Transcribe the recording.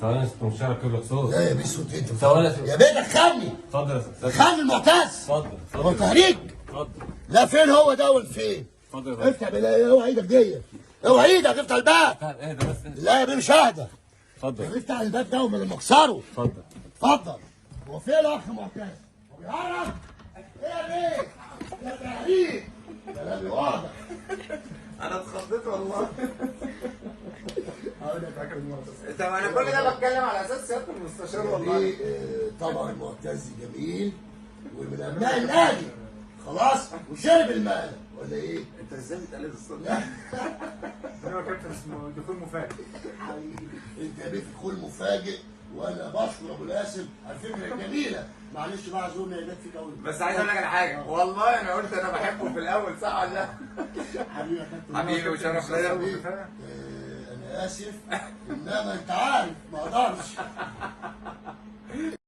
ثواني يا ست مشارك اجيب لك صوت. لا يا بيه صوت انت. ثواني يا ست. يا بيه دخلني. اتفضل يا ست. دخلني المعتز. اتفضل. هو تهريج. اتفضل. لا فين هو ده والفين؟ اتفضل يا فندم. افتح بالله، اوعى ايدك ديت. اوعى ايدك، افتح الباب. اهدى بس. لا يا بيه مش ههدى. اتفضل. افتح الباب ده وما اكسره. اتفضل. اتفضل. هو فين الاخ معتز؟ هو بيهرب؟ ايه يا بيه؟ يا تهريج. كلامي واضح. انا اتخضيت والله. هقول لك فاكر المعتز. طب انا كل ده بتكلم على اساس سياده المستشار والله. طبعا معتز جميل ومن ابناء النادي خلاص وشرب المال ولا ايه؟ انت ازاي بتقلد الصوت؟ هو كابتن اسمه دخول مفاجئ. حبيبي انت يا بيه دخول مفاجئ وانا بشكر ابو القاسم على الفكره الجميله. معلش بقى اعذرني هناك فيك قوي. بس عايز اقول لك على حاجه، والله انا قلت انا بحبه في الاول، صح ولا لا؟ حبيبي يا كابتن. حبيبي وشرف ليا. انا اسف انما انت عارف ما اقدرش.